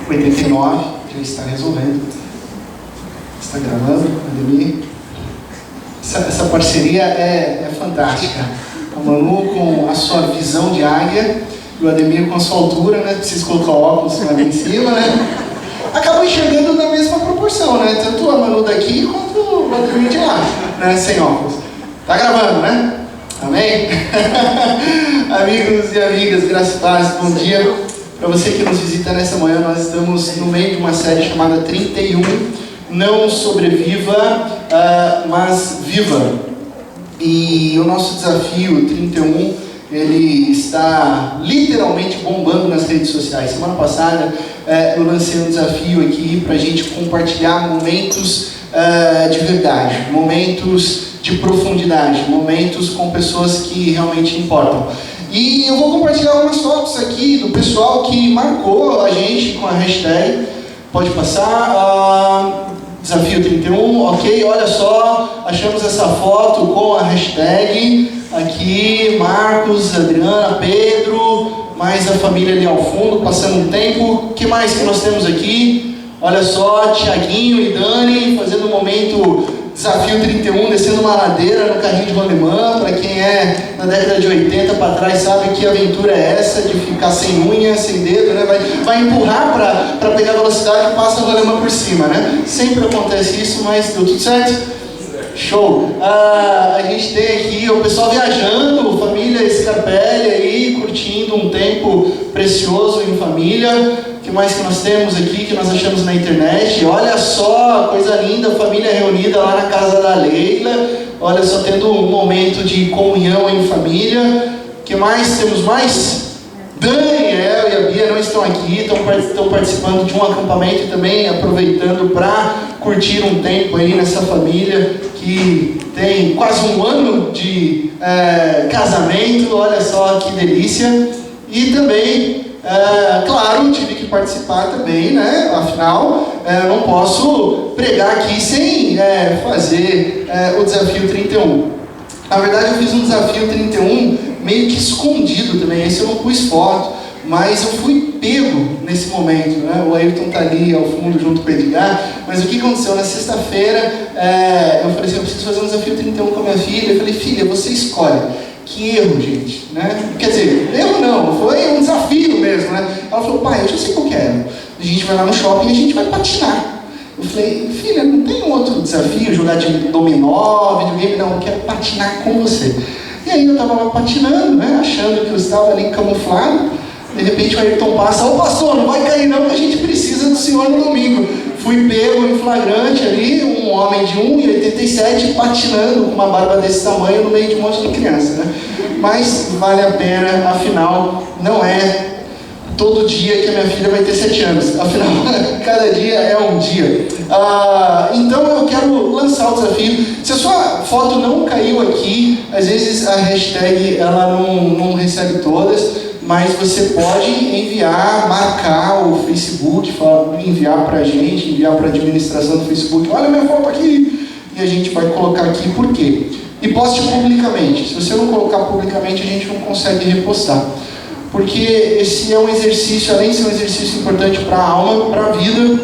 89, já está resolvendo. Está gravando, Ademir. Essa parceria é fantástica. A Manu com a sua visão de águia e o Ademir com a sua altura, né? Precisa colocar óculos lá em cima, né? Acabam enxergando na mesma proporção, né? Tanto a Manu daqui quanto o Ademir de lá, né? Sem óculos. Tá gravando, né? Amém? Amigos e amigas, graças a Deus, bom dia. Para você que nos visita nessa manhã, nós estamos no meio de uma série chamada 31, Não Sobreviva, mas Viva. E o nosso desafio 31, ele está literalmente bombando nas redes sociais. Semana passada eu lancei um desafio aqui para a gente compartilhar momentos de verdade, momentos de profundidade, momentos com pessoas que realmente importam. E eu vou compartilhar algumas fotos aqui do pessoal que marcou a gente com a hashtag. Pode passar. Desafio 31, ok? Olha só, achamos essa foto com a hashtag. Aqui, Marcos, Adriana, Pedro, mais a família ali ao fundo, passando um tempo. O que mais que nós temos aqui? Olha só, Tiaguinho e Dani fazendo um momento... Desafio 31, descendo uma ladeira no carrinho de rolemã. Para quem é na década de 80 para trás sabe que aventura é essa de ficar sem unha, sem dedo, né? Vai empurrar para pegar velocidade e passa o rolemã por cima, né? Sempre acontece isso, mas deu tudo certo? Show! A gente tem aqui o pessoal viajando, família Scarpelli aí, curtindo um tempo precioso em família. O que mais que nós temos aqui, que nós achamos na internet? Olha só, coisa linda, família reunida lá na casa da Leila. Olha só, tendo um momento de comunhão em família. O que mais temos mais? Daniel e a Bia não estão aqui, estão participando de um acampamento e também aproveitando para curtir um tempo aí nessa família que tem quase um ano de casamento. Olha só que delícia. E também, claro, tive que participar também, né? Afinal, não posso pregar aqui sem fazer o desafio 31. Na verdade, eu fiz um desafio 31 meio que escondido também. Esse eu não pus foto, mas eu fui pego nesse momento, né? O Ayrton está ali ao fundo junto com o Edgar. Mas o que aconteceu? Na sexta-feira, eu falei assim, eu preciso fazer um desafio 31 com a minha filha. Eu falei, filha, você escolhe. Que erro, gente, né? Quer dizer, erro não, foi um desafio mesmo, né? Ela falou, pai, eu já sei qual que é. A gente vai lá no shopping e a gente vai patinar. Eu falei, filha, não tem um outro desafio, jogar de dominó, videogame? Não, eu quero patinar com você. E aí eu estava lá patinando, né? Achando que eu estava ali camuflado. De repente o Ayrton passa, ô pastor, não vai cair não, que a gente precisa do senhor no domingo. Fui pego em flagrante ali, um homem de 1,87 patinando com uma barba desse tamanho no meio de um monte de criança, né? Mas vale a pena, afinal, não é todo dia que a minha filha vai ter 7 anos. Afinal, cada dia é um dia. Então eu quero lançar o desafio. Se a sua foto não caiu aqui, às vezes a hashtag ela não recebe todas, mas você pode enviar, marcar o Facebook, enviar para a gente, enviar para a administração do Facebook. Olha minha foto aqui! E a gente vai colocar aqui por quê? E poste publicamente. Se você não colocar publicamente, a gente não consegue repostar. Porque esse é um exercício, além de ser um exercício importante para a alma, para a vida,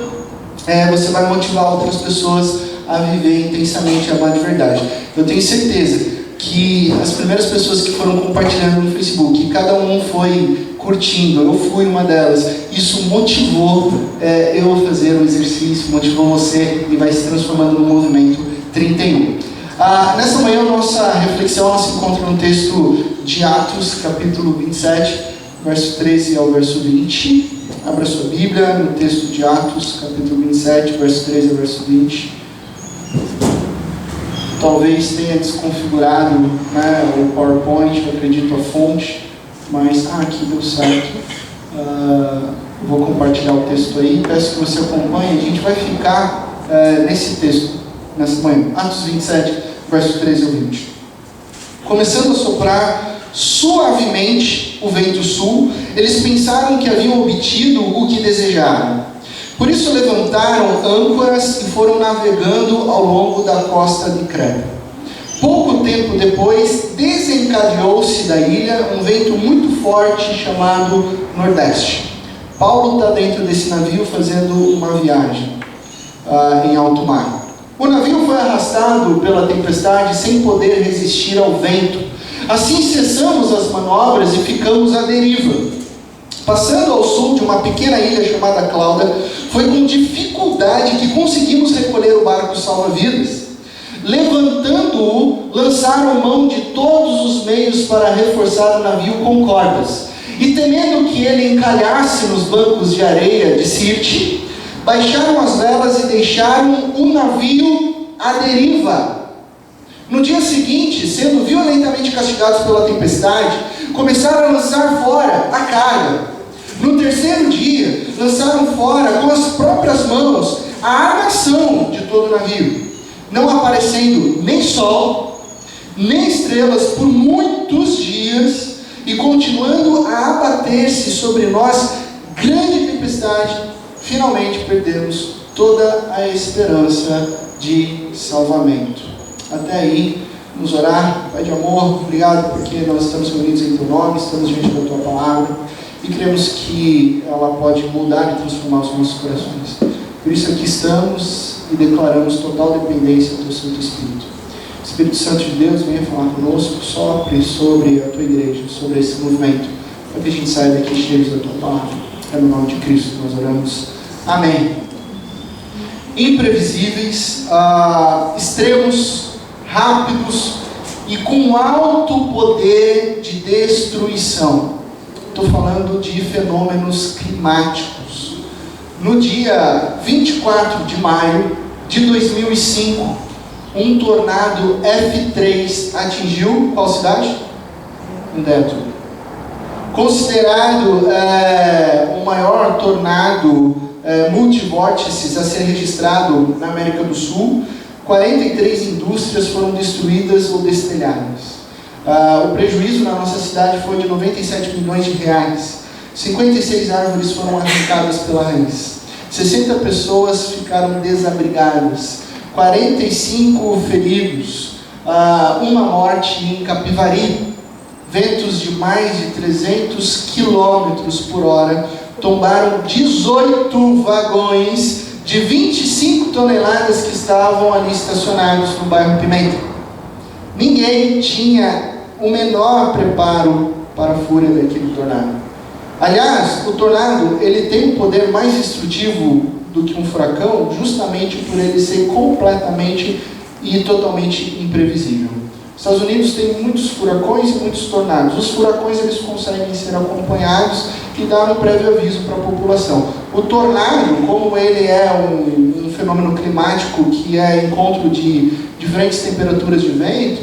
você vai motivar outras pessoas a viver intensamente a amar de verdade. Eu tenho certeza que as primeiras pessoas que foram compartilhando no Facebook, cada um foi curtindo, eu fui uma delas. Isso motivou eu a fazer o exercício, motivou você e vai se transformando no movimento 31. Nessa manhã, nossa reflexão se encontra no texto de Atos, capítulo 27, verso 13 ao verso 20. Abra sua Bíblia no texto de Atos, capítulo 27, verso 13 ao verso 20. Talvez tenha desconfigurado, né, o PowerPoint, eu acredito a fonte, mas aqui deu certo. Vou compartilhar o texto aí, peço que você acompanhe. A gente vai ficar nesse texto, nessa manhã. Atos 27, verso 13 ao 20. Começando a soprar suavemente o vento sul, eles pensaram que haviam obtido o que desejaram. Por isso levantaram âncoras e foram navegando ao longo da costa de Creta. Pouco tempo depois, desencadeou-se da ilha um vento muito forte chamado Nordeste. Paulo está dentro desse navio fazendo uma viagem em alto mar. O navio foi arrastado pela tempestade sem poder resistir ao vento. Assim cessamos as manobras e ficamos à deriva. Passando ao sul de uma pequena ilha chamada Clauda, foi com dificuldade que conseguimos recolher o barco salva-vidas. Levantando-o, lançaram mão de todos os meios para reforçar o navio com cordas. E temendo que ele encalhasse nos bancos de areia de Sirte, baixaram as velas e deixaram o navio à deriva. No dia seguinte, sendo violentamente castigados pela tempestade, começaram a lançar fora a carga. No terceiro dia, lançaram fora com as próprias mãos a armação de todo o navio, não aparecendo nem sol, nem estrelas por muitos dias, e continuando a abater-se sobre nós grande tempestade, finalmente perdemos toda a esperança de salvamento. Até aí, vamos orar. Pai de amor, obrigado porque nós estamos reunidos em Teu nome, estamos diante da Tua palavra e cremos que ela pode mudar e transformar os nossos corações. Por isso aqui estamos e declaramos total dependência do Teu Santo Espírito. Espírito Santo de Deus, venha falar conosco, sopre sobre a Tua igreja, sobre esse movimento, para que a gente saia daqui cheios da Tua palavra. É no nome de Cristo que nós oramos. Amém. Imprevisíveis, extremos, rápidos e com alto poder de destruição. Estou falando de fenômenos climáticos. No dia 24 de maio de 2005, um tornado F3 atingiu qual cidade? Indaiatuba. Considerado o maior tornado multivórtices a ser registrado na América do Sul, 43 indústrias foram destruídas ou destelhadas. O prejuízo na nossa cidade foi de 97 milhões de reais. 56 árvores foram arrancadas pela raiz. 60 pessoas ficaram desabrigadas. 45 feridos. Uma morte em Capivari. Ventos de mais de 300 km por hora tombaram 18 vagões de 25 toneladas que estavam ali estacionados no bairro Pimenta. Ninguém tinha o menor preparo para a fúria daquele tornado. Aliás, o tornado ele tem um poder mais destrutivo do que um furacão, justamente por ele ser completamente e totalmente imprevisível. Os Estados Unidos tem muitos furacões e muitos tornados. Os furacões eles conseguem ser acompanhados e dar um prévio aviso para a população. O tornado, como ele é um fenômeno climático que é encontro de diferentes temperaturas de vento,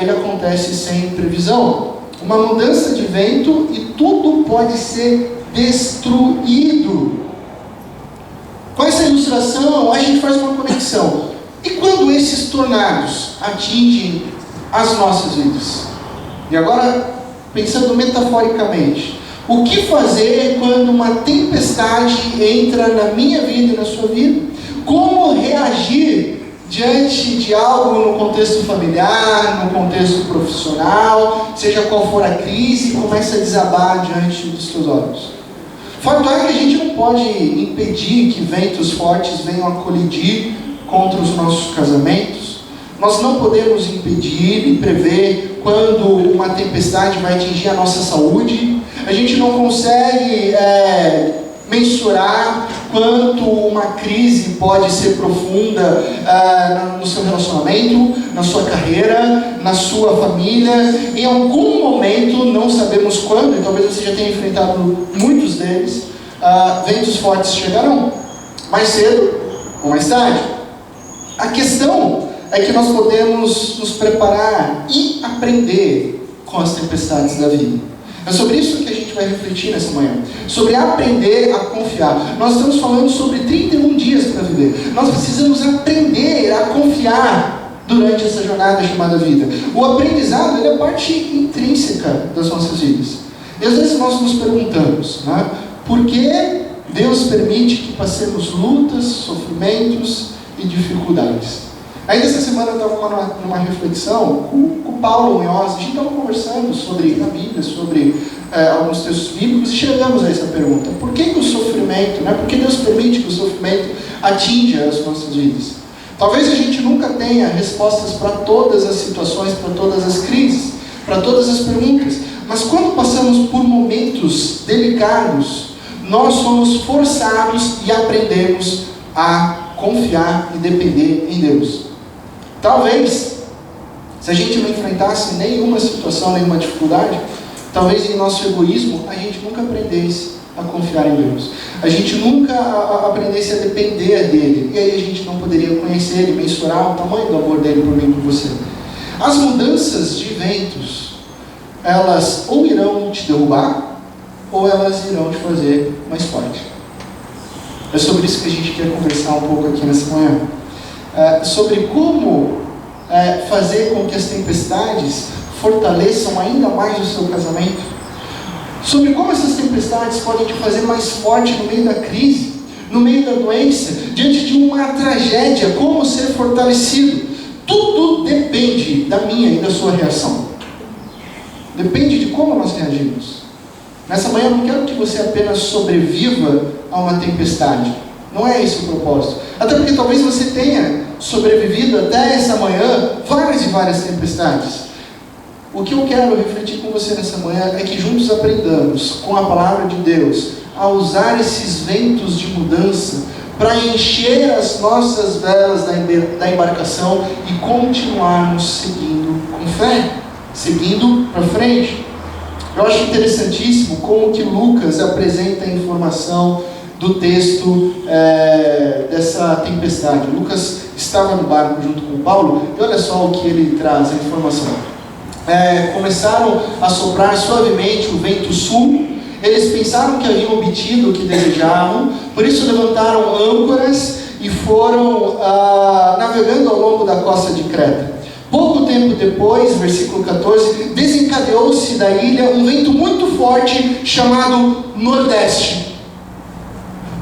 ele acontece sem previsão. Uma mudança de vento e tudo pode ser destruído. Com essa ilustração, a gente faz uma conexão. E quando esses tornados atingem as nossas vidas? E agora, pensando metaforicamente, o que fazer quando uma tempestade entra na minha vida e na sua vida? Como reagir diante de algo no contexto familiar, no contexto profissional, seja qual for a crise, começa a desabar diante dos teus olhos? Fato é que a gente não pode impedir que ventos fortes venham a colidir contra os nossos casamentos. Nós não podemos impedir e prever quando uma tempestade vai atingir a nossa saúde. A gente não consegue mensurar quanto uma crise pode ser profunda no seu relacionamento, na sua carreira, na sua família. Em algum momento, não sabemos quando, e talvez você já tenha enfrentado muitos deles, ventos fortes chegarão, mais cedo ou mais tarde. A questão é que nós podemos nos preparar e aprender com as tempestades da vida. É sobre isso que a gente vai refletir nessa manhã. Sobre aprender a confiar. Nós estamos falando sobre 31 dias para viver. Nós precisamos aprender a confiar durante essa jornada chamada vida. O aprendizado ele é parte intrínseca das nossas vidas. E às vezes nós nos perguntamos, né, por que Deus permite que passemos lutas, sofrimentos e dificuldades? Ainda essa semana eu estava numa reflexão com o Paulo Munhoz. A gente estava conversando sobre a Bíblia, sobre alguns textos bíblicos e chegamos a essa pergunta: por que o sofrimento, por que Deus permite que o sofrimento atinja as nossas vidas? Talvez a gente nunca tenha respostas para todas as situações, para todas as crises, para todas as perguntas, mas quando passamos por momentos delicados, nós somos forçados e aprendemos a confiar e depender em Deus. Talvez, se a gente não enfrentasse nenhuma situação, nenhuma dificuldade, talvez em nosso egoísmo a gente nunca aprendesse a confiar em Deus. A gente nunca aprendesse a depender dele. E aí a gente não poderia conhecer ele, mensurar o tamanho do amor dele por mim e por você. As mudanças de ventos, elas ou irão te derrubar, ou elas irão te fazer mais forte. É sobre isso que a gente quer conversar um pouco aqui nessa manhã. Sobre como fazer com que as tempestades fortaleçam ainda mais o seu casamento. Sobre como essas tempestades podem te fazer mais forte no meio da crise, no meio da doença, diante de uma tragédia, como ser fortalecido. Tudo depende da minha e da sua reação. Depende de como nós reagimos. Nessa manhã eu não quero que você apenas sobreviva a uma tempestade. Não é esse o propósito. Até porque talvez você tenha sobrevivido até essa manhã várias e várias tempestades. O que eu quero refletir com você nessa manhã é que juntos aprendamos, com a palavra de Deus, a usar esses ventos de mudança para encher as nossas velas da embarcação e continuarmos seguindo com fé, seguindo para frente. Eu acho interessantíssimo como que Lucas apresenta a informação do texto dessa tempestade. Lucas estava no barco junto com Paulo e olha só o que ele traz, a informação. Começaram a soprar suavemente o vento sul. Eles pensaram que haviam obtido o que desejavam, por isso levantaram âncoras e foram navegando ao longo da costa de Creta. Pouco tempo depois, versículo 14, desencadeou-se da ilha um vento muito forte chamado Nordeste.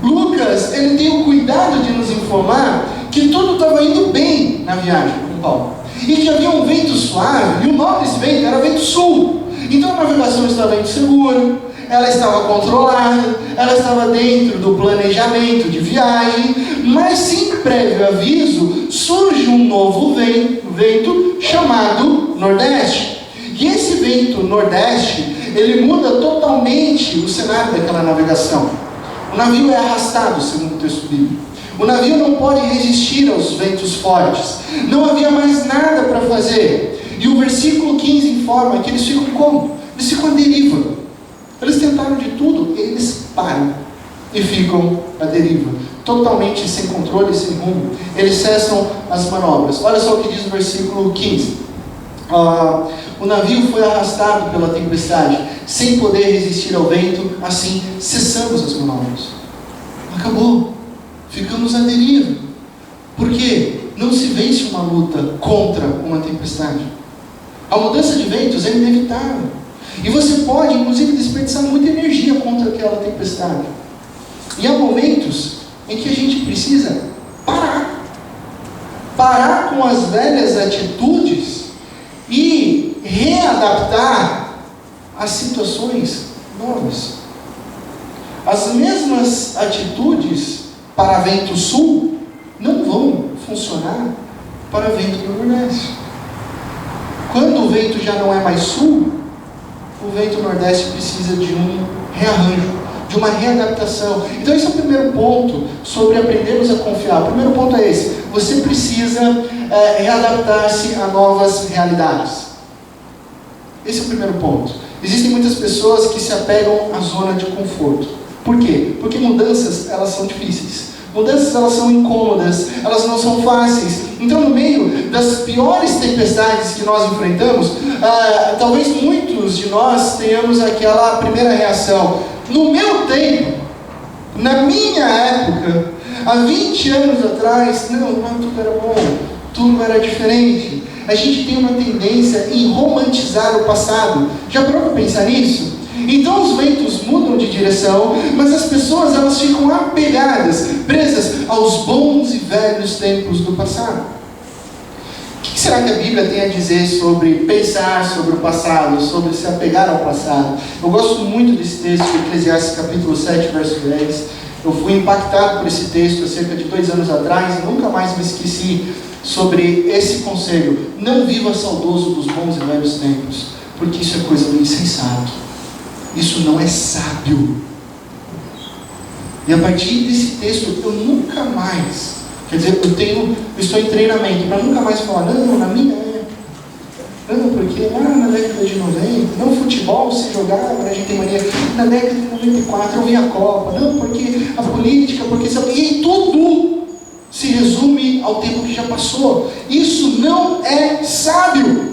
Lucas, ele tem o cuidado de nos informar que tudo estava indo bem na viagem com Paulo. E que havia um vento suave, e o nome desse vento era vento sul. Então a navegação estava indo segura, ela estava controlada, ela estava dentro do planejamento de viagem, mas sem prévio aviso, surge um novo vento chamado Nordeste. E esse vento Nordeste, ele muda totalmente o cenário daquela navegação. O navio é arrastado, segundo o texto bíblico. O navio não pode resistir aos ventos fortes. Não havia mais nada para fazer. E o versículo 15 informa que eles ficam como? Eles ficam à deriva. Eles tentaram de tudo, eles param e ficam à deriva. Totalmente sem controle, sem rumo. Eles cessam as manobras. Olha só o que diz o versículo 15. O navio foi arrastado pela tempestade, sem poder resistir ao vento, assim cessamos as manobras. Acabou. Ficamos à deriva. Por quê? Não se vence uma luta contra uma tempestade. A mudança de ventos é inevitável. E você pode, inclusive, desperdiçar muita energia contra aquela tempestade. E há momentos em que a gente precisa parar. Parar com as velhas atitudes e readaptar as situações novas. As mesmas atitudes para vento sul não vão funcionar para vento do Nordeste. Quando o vento já não é mais sul, o vento Nordeste precisa de um rearranjo, de uma readaptação. Então esse é o primeiro ponto sobre aprendermos a confiar. O primeiro ponto é esse: você precisa readaptar-se a novas realidades. Esse é o primeiro ponto. Existem muitas pessoas que se apegam à zona de conforto. Por quê? Porque mudanças, elas são difíceis. Mudanças, elas são incômodas, elas não são fáceis. Então, no meio das piores tempestades que nós enfrentamos, talvez muitos de nós tenhamos aquela primeira reação. No meu tempo, na minha época, há 20 anos atrás, não, tudo era bom, tudo era diferente. A gente tem uma tendência em romantizar o passado. Já parou para pensar nisso? Então os ventos mudam de direção, mas as pessoas, elas ficam apegadas, presas aos bons e velhos tempos do passado. O que que será que a Bíblia tem a dizer sobre pensar sobre o passado, sobre se apegar ao passado? Eu gosto muito desse texto de Eclesiastes capítulo 7, verso 10. Eu fui impactado por esse texto há cerca de 2 anos atrás e nunca mais me esqueci sobre esse conselho. Não viva saudoso dos bons e velhos tempos, porque isso é coisa do insensato. Isso não é sábio. E a partir desse texto eu nunca mais, quer dizer, eu estou em treinamento para nunca mais falar, não, na minha época, não, porque na década de 90, não, futebol se jogava, a gente tem mania, na década de 94 eu vi a Copa, não, porque a política, porque e tudo se resume ao tempo que já passou. Isso não é sábio.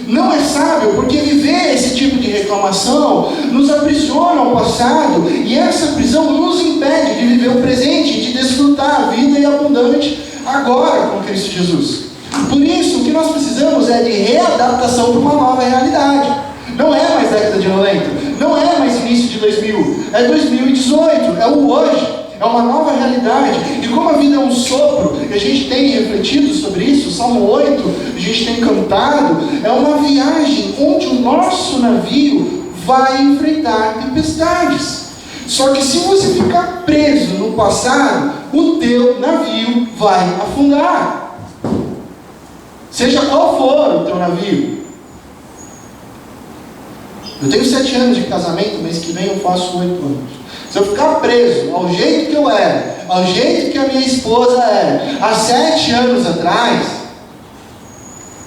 Não é sábio, porque viver esse tipo de reclamação nos aprisiona ao passado, e essa prisão nos impede de viver o presente e de desfrutar a vida e abundante agora com Cristo Jesus. Por isso, o que nós precisamos é de readaptação para uma nova realidade. Não é mais década de 90, não é mais início de 2000, é 2018, é o hoje. É uma nova realidade, e como a vida é um sopro, e a gente tem refletido sobre isso, Salmo 8, a gente tem cantado, é uma viagem onde o nosso navio vai enfrentar tempestades. Só que se você ficar preso no passado, o teu navio vai afundar. Seja qual for o teu navio. Eu tenho 7 anos de casamento, mês que vem eu faço 8 anos. Se eu ficar preso ao jeito que eu era, ao jeito que a minha esposa era, há 7 anos atrás,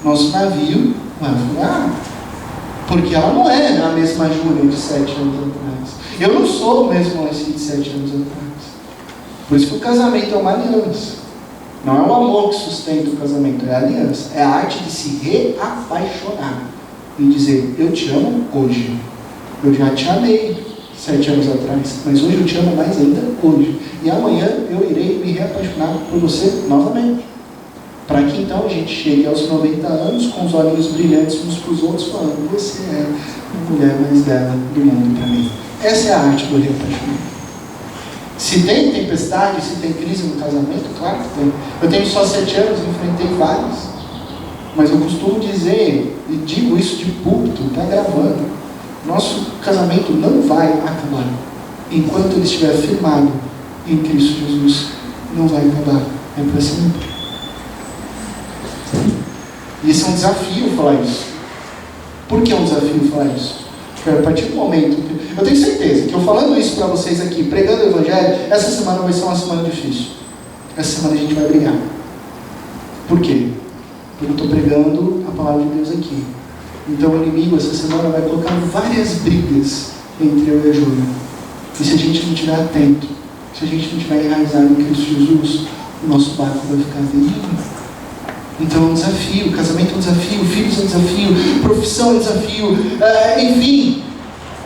nosso navio vai afundar. Porque ela não é a mesma Júlia de 7 anos atrás. Eu não sou o mesmo assim de 7 anos atrás. Por isso que o casamento é uma aliança. Não é o amor que sustenta o casamento, é a aliança. É a arte de se reapaixonar. E dizer, eu te amo hoje. Eu já te amei 7 anos atrás, mas hoje eu te amo mais ainda hoje. E amanhã eu irei me reapaixonar por você novamente. Para que então a gente chegue aos 90 anos com os olhinhos brilhantes uns para os outros, falando, você é a mulher mais bela do mundo para mim. Essa é a arte do reapaixonamento. Se tem tempestade, se tem crise no casamento, claro que tem. Eu tenho só 7 anos, enfrentei várias. Mas eu costumo dizer, e digo isso de púlpito, está gravando, nosso casamento não vai acabar. Enquanto ele estiver firmado em Cristo Jesus, não vai acabar. É para sempre. E esse é um desafio falar isso. Por que é um desafio falar isso? Porque a partir do momento que... Eu tenho certeza que eu falando isso para vocês aqui, pregando o Evangelho, essa semana vai ser uma semana difícil. Essa semana a gente vai brigar. Por quê? Porque eu estou pregando a palavra de Deus aqui. Então o inimigo essa semana vai colocar várias brigas entre eu e a Júlia. E se a gente não estiver atento, se a gente não estiver enraizado em Cristo Jesus, o nosso barco vai ficar velhinho. Então é um desafio, casamento é um desafio, filhos é um desafio, profissão é um desafio, enfim,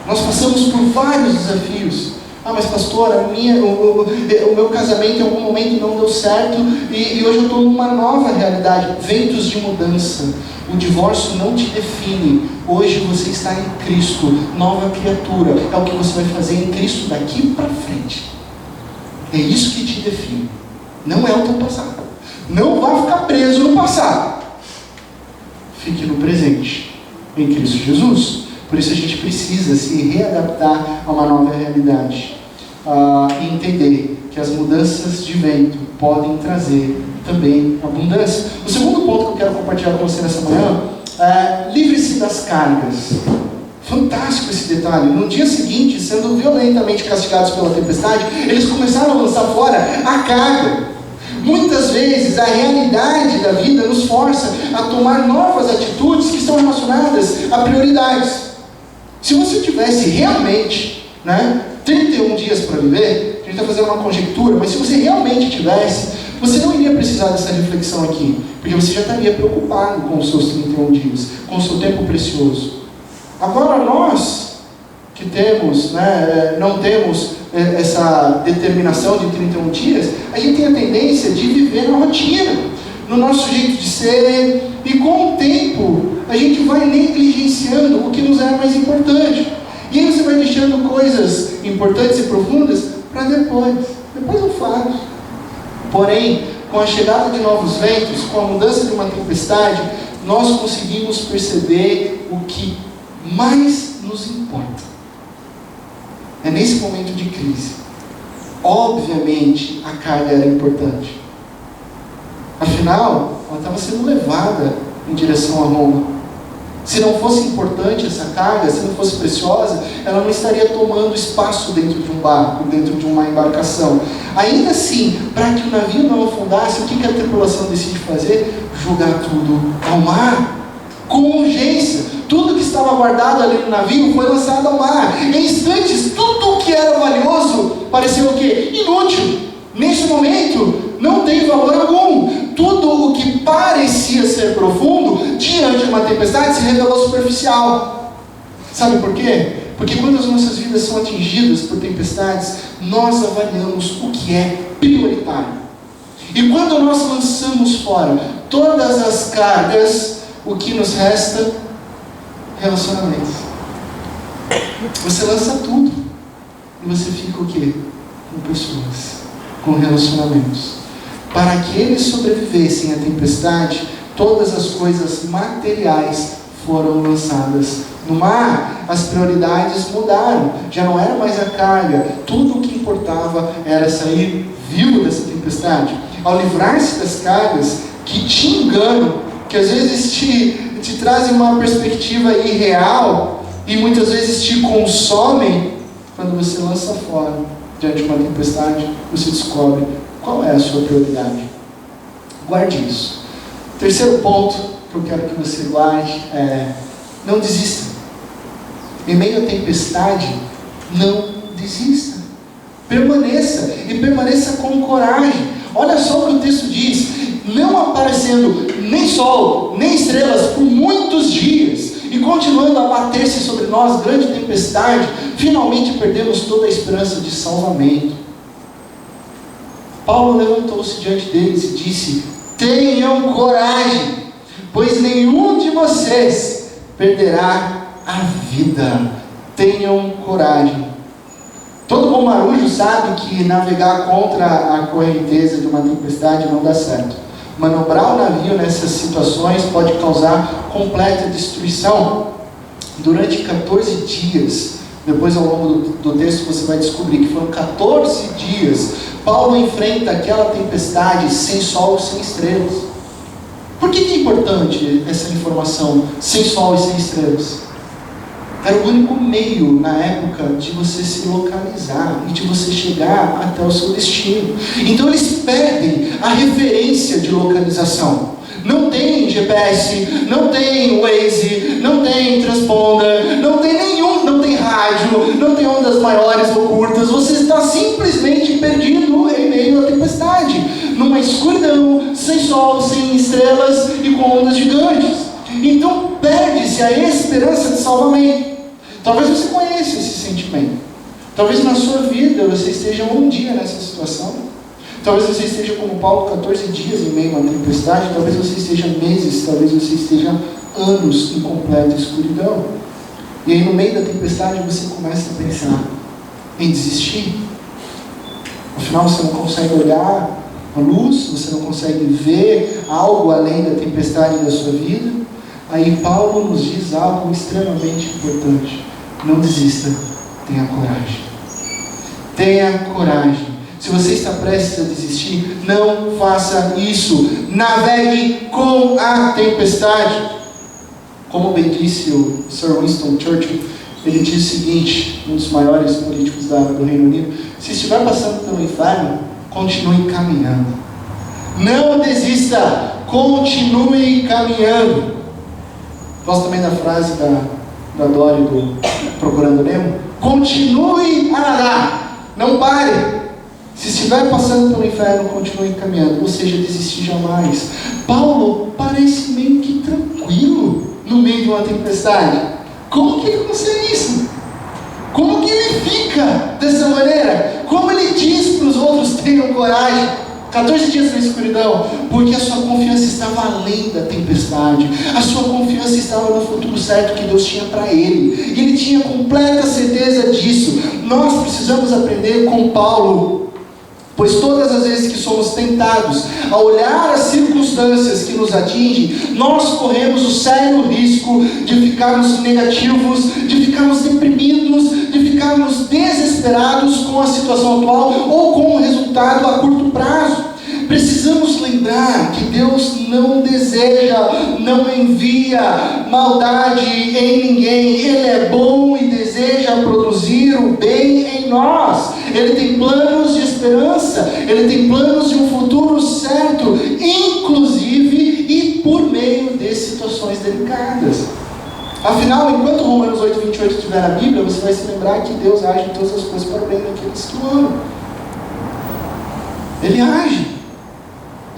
nós passamos por vários desafios. Ah, mas pastor, o meu casamento em algum momento não deu certo e hoje eu estou numa nova realidade, ventos de mudança. O divórcio não te define. Hoje você está em Cristo, nova criatura. É o que você vai fazer em Cristo daqui para frente. É isso que te define. Não é o teu passado. Não vá ficar preso no passado. Fique no presente, em Cristo Jesus. Por isso a gente precisa se readaptar a uma nova realidade. E entender que as mudanças de vento podem trazer também abundância. O segundo ponto que eu quero compartilhar com você nessa manhã é livre-se das cargas. Fantástico esse detalhe. No dia seguinte, sendo violentamente castigados pela tempestade, eles começaram a lançar fora a carga. Muitas vezes a realidade da vida nos força a tomar novas atitudes que estão relacionadas a prioridades. Se você tivesse realmente 31 dias para viver, a gente está fazendo uma conjectura, mas se você realmente tivesse, você não iria precisar dessa reflexão aqui, porque você já estaria preocupado com os seus 31 dias, com o seu tempo precioso. Agora nós, que temos, não temos essa determinação de 31 dias, a gente tem a tendência de viver na rotina, no nosso jeito de ser, e com o tempo a gente vai negligenciando o que nos é mais importante. E aí você vai deixando coisas importantes e profundas para depois. Depois eu faço. Porém, com a chegada de novos ventos, com a mudança de uma tempestade, nós conseguimos perceber o que mais nos importa. É nesse momento de crise. Obviamente, a carga era importante. Afinal, ela estava sendo levada em direção a Roma. Se não fosse importante essa carga, se não fosse preciosa, ela não estaria tomando espaço dentro de um barco, dentro de uma embarcação. Ainda assim, para que o navio não afundasse, o que a tripulação decide fazer? Jogar tudo ao mar, com urgência. Tudo que estava guardado ali no navio foi lançado ao mar. Em instantes, tudo o que era valioso pareceu o quê? Inútil. Nesse momento, não tem valor algum. Tudo o que parecia ser profundo, diante de uma tempestade, se revelou superficial. Sabe por quê? Porque quando as nossas vidas são atingidas por tempestades, nós avaliamos o que é prioritário. E quando nós lançamos fora todas as cargas, o que nos resta? Relacionamentos. Você lança tudo e você fica o quê? Com pessoas, com relacionamentos. Para que eles sobrevivessem à tempestade, todas as coisas materiais foram lançadas no mar. As prioridades mudaram, já não era mais a carga, tudo o que importava era sair vivo dessa tempestade. Ao livrar-se das cargas que te enganam, que às vezes te trazem uma perspectiva irreal e muitas vezes te consomem, quando você lança fora diante de uma tempestade, você descobre qual é a sua prioridade. Guarde isso. Terceiro ponto que eu quero que você guarde é: não desista. Em meio à tempestade, não desista. Permaneça, e permaneça com coragem. Olha só o que o texto diz: não aparecendo nem sol, nem estrelas por muitos dias, e continuando a bater-se sobre nós grande tempestade, finalmente perdemos toda a esperança de salvamento. Paulo levantou-se diante deles e disse: tenham coragem, pois nenhum de vocês perderá a vida. Tenham coragem. Todo bom marujo sabe que navegar contra a correnteza de uma tempestade não dá certo. Manobrar o navio nessas situações pode causar completa destruição. Durante 14 dias, depois ao longo do texto você vai descobrir que foram 14 dias, Paulo enfrenta aquela tempestade sem sol e sem estrelas. Por que é importante essa informação, sem sol e sem estrelas? Era o único meio na época de você se localizar e de você chegar até o seu destino. Então eles perdem a referência de localização. Não tem GPS, não tem Waze, não tem transponder, não tem nenhum, não tem rádio, não tem ondas maiores ou curtas. Você está simplesmente perdido em meio à tempestade, numa escuridão, sem sol, sem estrelas e com ondas gigantes. Então perde-se a esperança de salvamento. Talvez você conheça esse sentimento. Talvez na sua vida você esteja um dia nessa situação. Talvez você esteja como Paulo, 14 dias em meio a uma tempestade. Talvez você esteja meses, talvez você esteja anos em completa escuridão. E aí no meio da tempestade você começa a pensar em desistir. Afinal você não consegue olhar a luz, você não consegue ver algo além da tempestade da sua vida. Aí Paulo nos diz algo extremamente importante: não desista, tenha coragem. Tenha coragem. Se você está prestes a desistir, não faça isso. Navegue com a tempestade. Como bem disse o Sir Winston Churchill, ele diz o seguinte, um dos maiores políticos do Reino Unido: se estiver passando pelo inferno, continue caminhando. Não desista, continue caminhando. Gosto também da frase da Dory do Procurando Nemo: continue a nadar, não pare. Se estiver passando pelo inferno, continue caminhando. Ou seja, desistir jamais. Paulo parece meio que tranquilo no meio de uma tempestade. Como que ele consegue isso? Como que ele fica dessa maneira? Como ele diz para os outros: tenham coragem? 14 dias na escuridão, porque a sua confiança estava além da tempestade. A sua confiança estava no futuro certo que Deus tinha para ele. E ele tinha completa certeza disso. Nós precisamos aprender com Paulo. Pois todas as vezes que somos tentados a olhar as circunstâncias que nos atingem, nós corremos o sério risco de ficarmos negativos, de ficarmos deprimidos, de ficarmos desesperados com a situação atual ou com o resultado a curto prazo. Precisamos lembrar que Deus não deseja, não envia maldade em ninguém. Ele é bom e deseja produzir o bem em nós. Ele tem planos de esperança, Ele tem planos de um futuro certo, inclusive e por meio de situações delicadas. Afinal, enquanto Romanos 8:28 estiver na Bíblia, você vai se lembrar que Deus age em todas as coisas para o bem daqueles que o amam. Ele age.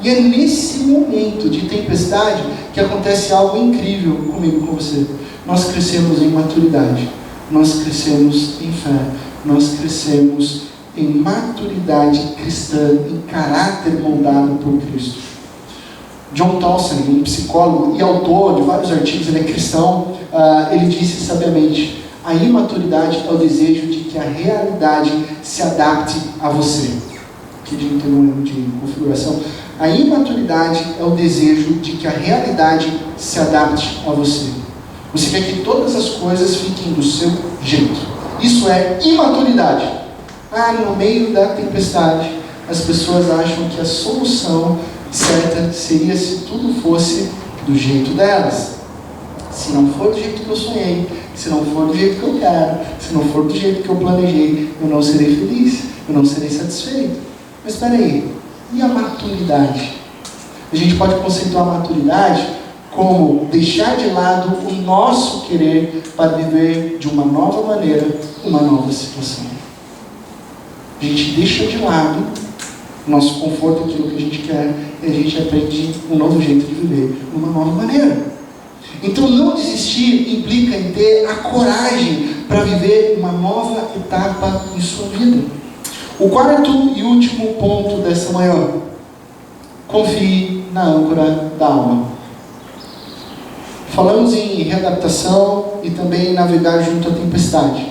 E é nesse momento de tempestade que acontece algo incrível comigo, com você. Nós crescemos em maturidade, nós crescemos em fé, nós crescemos em maturidade cristã, em caráter moldado por Cristo. John Towson, um psicólogo e autor de vários artigos, ele é cristão, ele disse sabiamente: a imaturidade é o desejo de que a realidade se adapte a você. Aqui de termo de configuração. A imaturidade é o desejo de que a realidade se adapte a você. Você quer que todas as coisas fiquem do seu jeito. Isso é imaturidade. No meio da tempestade, as pessoas acham que a solução certa seria se tudo fosse do jeito delas. Se não for do jeito que eu sonhei, se não for do jeito que eu quero, se não for do jeito que eu planejei, eu não serei feliz, eu não serei satisfeito. Mas espera aí, e a maturidade? A gente pode conceituar a maturidade como deixar de lado o nosso querer para viver de uma nova maneira, uma nova situação. A gente deixa de lado o nosso conforto, aquilo que a gente quer, e a gente aprende um novo jeito de viver, uma nova maneira. Então não desistir implica em ter a coragem para viver uma nova etapa em sua vida. O quarto e último ponto dessa manhã: confie na âncora da alma. Falamos em readaptação e também em navegar junto à tempestade.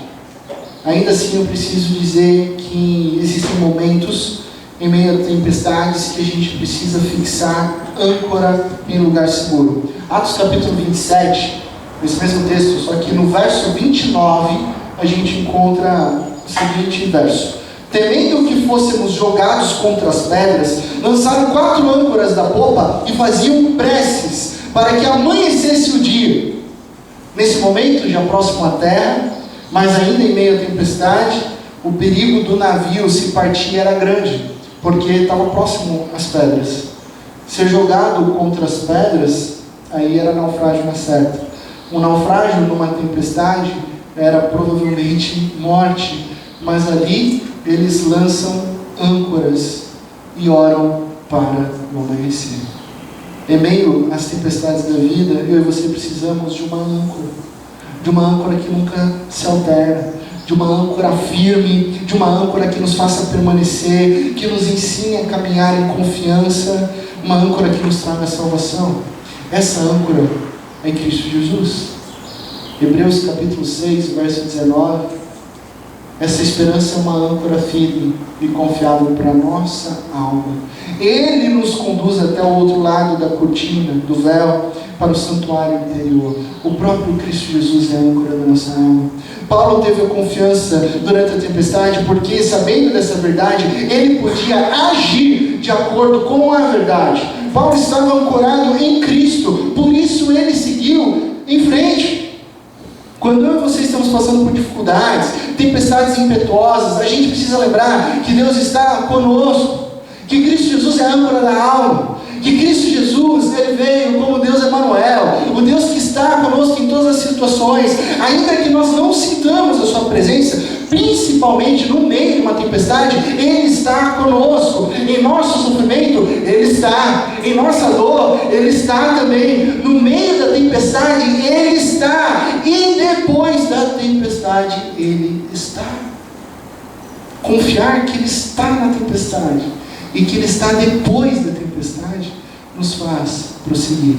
Ainda assim, eu preciso dizer que existem momentos em meio a tempestades que a gente precisa fixar âncora em lugar seguro. Atos capítulo 27, nesse mesmo texto, só que no verso 29, a gente encontra o seguinte verso: temendo que fôssemos jogados contra as pedras, lançaram 4 âncoras da popa e faziam preces para que amanhecesse o dia. Nesse momento, já próximo à terra, mas ainda em meio à tempestade, o perigo do navio se partir era grande, porque estava próximo às pedras. Ser jogado contra as pedras, aí era naufrágio na certa. Um naufrágio numa tempestade era provavelmente morte, mas ali eles lançam âncoras e oram para o amanhecer. Em meio às tempestades da vida, eu e você precisamos de uma âncora que nunca se altera, de uma âncora firme, de uma âncora que nos faça permanecer, que nos ensine a caminhar em confiança, uma âncora que nos traga salvação. Essa âncora é Cristo Jesus. Hebreus capítulo 6, verso 19. Essa esperança é uma âncora firme e confiável para a nossa alma. Ele nos conduz até o outro lado da cortina, do véu, para o santuário interior. O próprio Cristo Jesus é a âncora da nossa alma. Paulo teve a confiança durante a tempestade porque, sabendo dessa verdade, ele podia agir de acordo com a verdade. Paulo estava ancorado em Cristo, por isso ele seguiu em frente. Quando eu e você estamos passando por dificuldades, tempestades impetuosas, a gente precisa lembrar que Deus está conosco, que Cristo Jesus é a âncora da alma, que Cristo Jesus, Ele veio como Deus Emanuel, o Deus que está conosco em todas as situações, ainda que nós não sintamos a sua presença, principalmente no meio de uma tempestade, Ele está conosco, em nosso sofrimento, Ele está, em nossa dor, Ele está também, no meio da tempestade, Ele está, e depois da tempestade, Ele está. Confiar que Ele está na tempestade, e que Ele está depois da tempestade, nos faz prosseguir.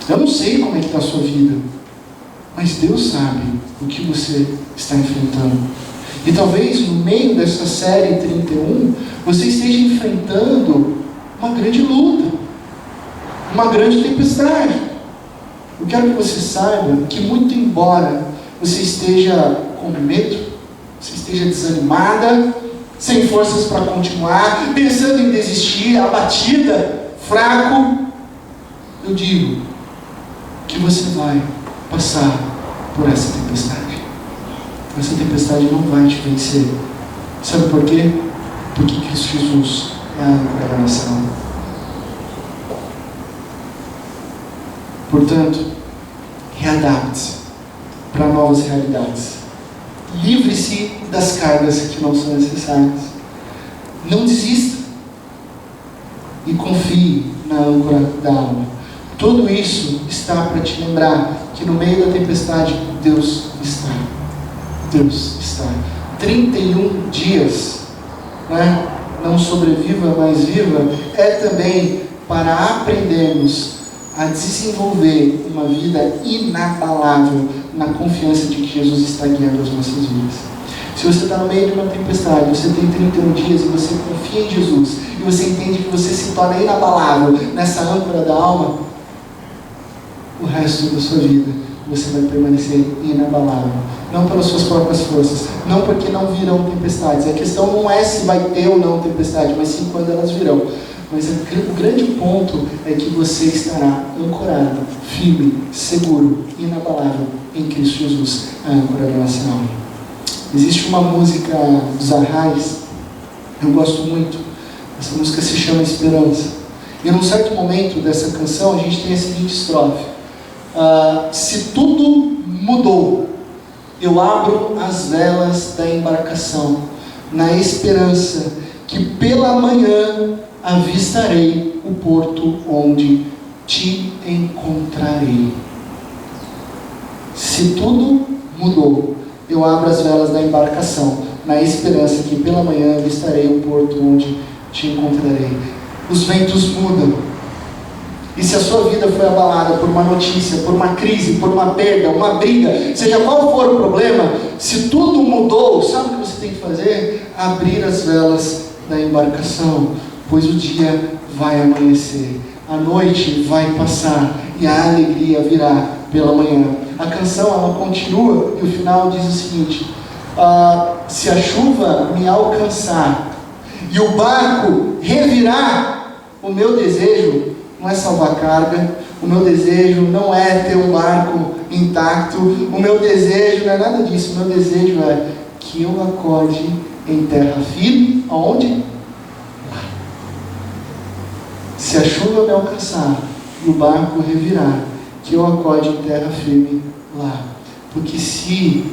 Eu não sei como é que está a sua vida, mas Deus sabe o que você está enfrentando. E talvez no meio dessa série 31, você esteja enfrentando uma grande luta, uma grande tempestade. Eu quero que você saiba que, muito embora você esteja com medo, você esteja desanimada, sem forças para continuar, pensando em desistir, abatida, fraco, eu digo que você vai passar por essa tempestade. Essa tempestade não vai te vencer. Sabe por quê? Porque Cristo Jesus é a âncora da nossa alma. Portanto, readapte-se para novas realidades. Livre-se das cargas que não são necessárias. Não desista. E confie na âncora da alma. Tudo isso está para te lembrar que no meio da tempestade, Deus está. Deus está. 31 dias, né? Não sobreviva, mas viva, é também para aprendermos a desenvolver uma vida inabalável na confiança de que Jesus está guiando as nossas vidas. Se você está no meio de uma tempestade, você tem 31 dias e você confia em Jesus, e você entende que você se torna inabalável nessa âncora da alma, o resto da sua vida você vai permanecer inabalável. Não pelas suas próprias forças, não porque não virão tempestades. A questão não é se vai ter ou não tempestade, mas sim quando elas virão. Mas o grande ponto é que você estará ancorado, firme, seguro, inabalável em Cristo Jesus, a âncora da nossa alma. Existe uma música dos Arrais, eu gosto muito. Essa música se chama Esperança. E num certo momento dessa canção a gente tem a seguinte estrofe: se tudo mudou, eu abro as velas da embarcação, na esperança que pela manhã avistarei o porto onde te encontrarei. Se tudo mudou, eu abro as velas da embarcação, na esperança que pela manhã avistarei o porto onde te encontrarei. Os ventos mudam. E se a sua vida foi abalada por uma notícia, por uma crise, por uma perda, uma briga, seja qual for o problema, se tudo mudou, sabe o que você tem que fazer? Abrir as velas da embarcação, pois o dia vai amanhecer, a noite vai passar e a alegria virá pela manhã. A canção ela continua e o final diz o seguinte: se a chuva me alcançar e o barco revirar, o meu desejo não é salvar carga, o meu desejo não é ter um barco intacto, o meu desejo não é nada disso, o meu desejo é que eu acorde em terra firme. Aonde? Lá. Se a chuva me alcançar e o barco revirar, que eu acorde em terra firme lá. Porque se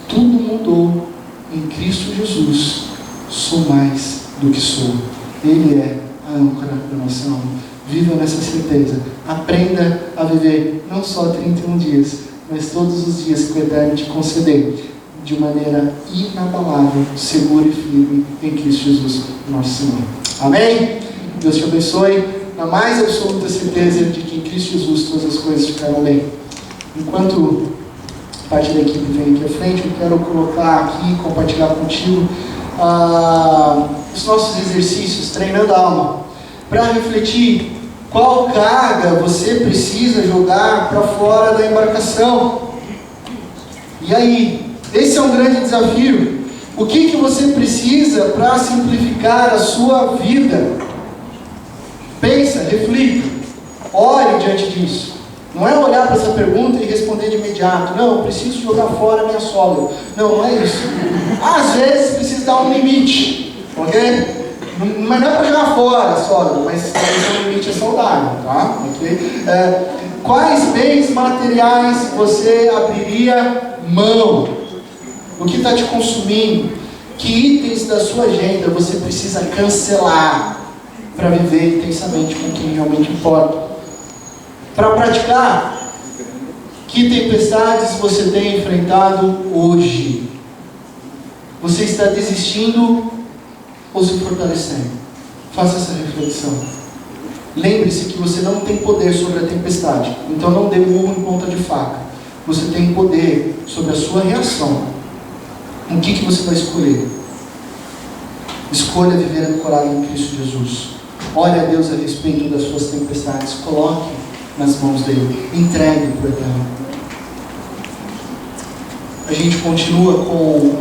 tudo mudou em Cristo Jesus, sou mais do que sou. Ele é a âncora da nossa alma. Viva nessa certeza. Aprenda a viver não só 31 dias, mas todos os dias que o Eterno te conceder, de maneira inabalável, segura e firme em Cristo Jesus, nosso Senhor. Amém? Deus te abençoe, na mais absoluta certeza de que em Cristo Jesus todas as coisas ficarão bem. Enquanto parte da equipe vem aqui à frente, eu quero colocar aqui, compartilhar contigo os nossos exercícios, treinando a alma, para refletir qual carga você precisa jogar para fora da embarcação. E aí, esse é um grande desafio. O que você precisa para simplificar a sua vida? Pensa, reflita, ore diante disso. Não é olhar para essa pergunta e responder de imediato: não, eu preciso jogar fora a minha sogra. Não, não é isso. Às vezes precisa dar um limite, ok? Mas não é para jogar fora a sogra, mas esse limite é saudável, tá? Okay? Quais bens materiais você abriria mão? O que está te consumindo? Que itens da sua agenda você precisa cancelar para viver intensamente com quem realmente importa? Para praticar, que tempestades você tem enfrentado hoje? Você está desistindo ou se fortalecendo? Faça essa reflexão. Lembre-se que você não tem poder sobre a tempestade, então não dê murro em ponta de faca. Você tem poder sobre a sua reação. O que você vai escolher? Escolha viver ancorado em Cristo Jesus. Ore a Deus a respeito das suas tempestades. Coloque nas mãos dele. Entregue para o Eterno. A gente continua com,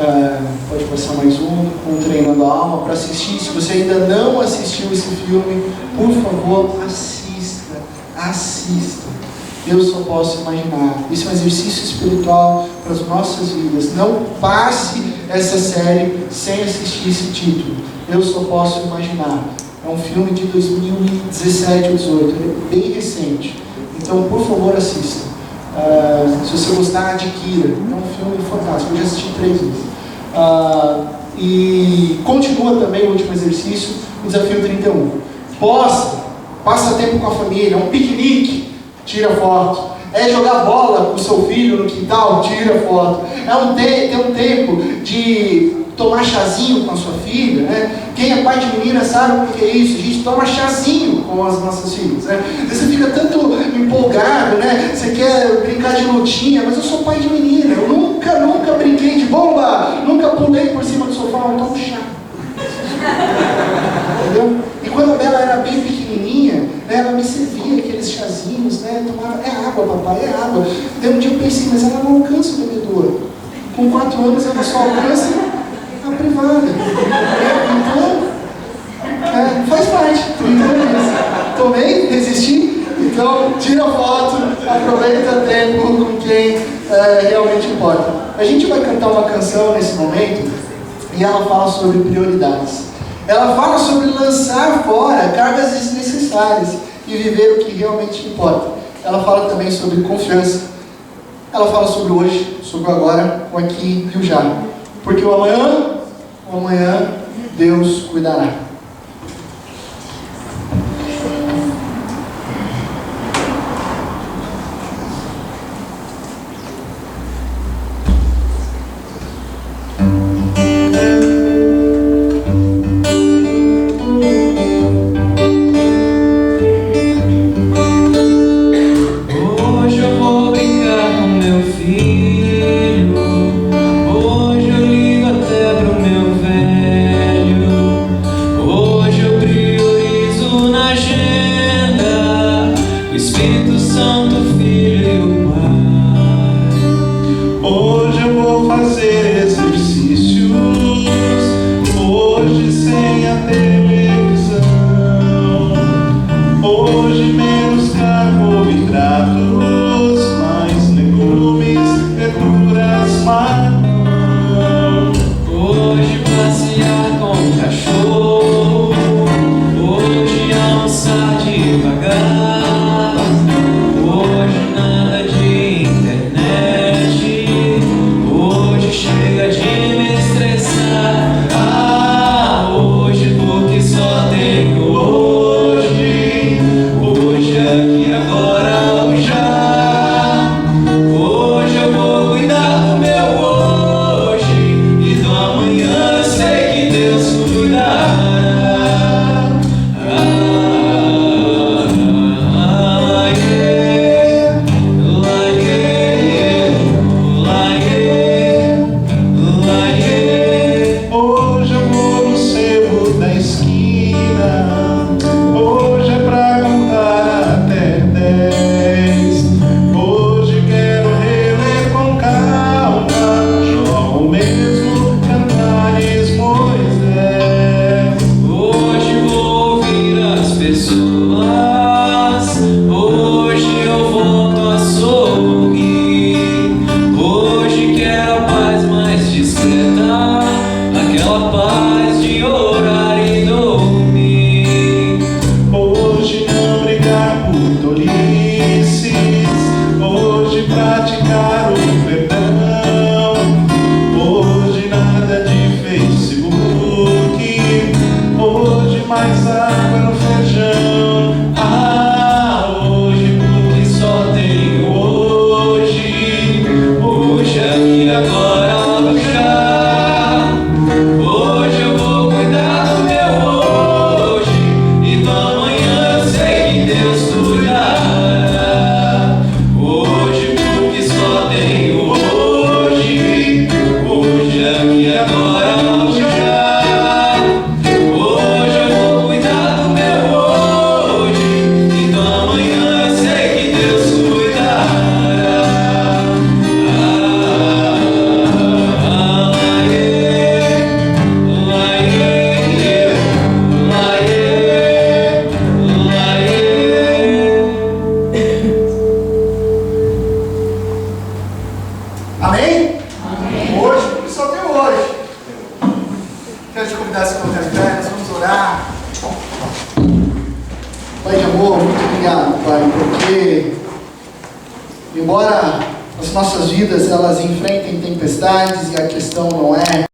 pode passar mais com Treinando a Alma para assistir. Se você ainda não assistiu esse filme, por favor, assista. Eu só posso imaginar. Isso é um exercício espiritual para as nossas vidas. Não passe essa série sem assistir esse título. Eu só posso imaginar. É um filme de 2017 ou 2018. Ele é bem recente. Então, por favor, assista. Se você gostar, adquira. É um filme fantástico. Eu já assisti 3 vezes. E continua também o último exercício, o desafio 31. Passa tempo com a família. É um piquenique. Tira foto. É jogar bola com o seu filho no quintal, tira foto. Ter um tempo de tomar chazinho com a sua filha, né? Quem é pai de menina sabe o que é isso. A gente toma chazinho com as nossas filhas, né? Você fica tanto empolgado, né? Você quer brincar de lutinha, mas eu sou pai de menina. Eu nunca brinquei de bomba. Nunca pulei por cima do sofá, eu tomo chá. Entendeu? E quando a Bela era bem pequenininha, né, ela me servia aqueles chazinhos, né? Tomava, é água, papai, é água. Daí um dia eu pensei, mas ela não alcança o bebedouro. Com 4 anos ela só alcança a privada. Então, faz parte. Tomei, resisti. Então, tira foto, aproveita tempo com quem realmente importa. A gente vai cantar uma canção nesse momento e ela fala sobre prioridades. Ela fala sobre lançar fora cargas desnecessárias e viver o que realmente importa. Ela fala também sobre confiança. Ela fala sobre hoje, sobre o agora, o aqui e o já. Porque o amanhã Deus cuidará. Hoje, porque só tem hoje, hoje é minha Quero te convidar a se colocar de pé, nós vamos orar. Pai de amor, muito obrigado, Pai, porque embora as nossas vidas elas enfrentem tempestades e a questão não é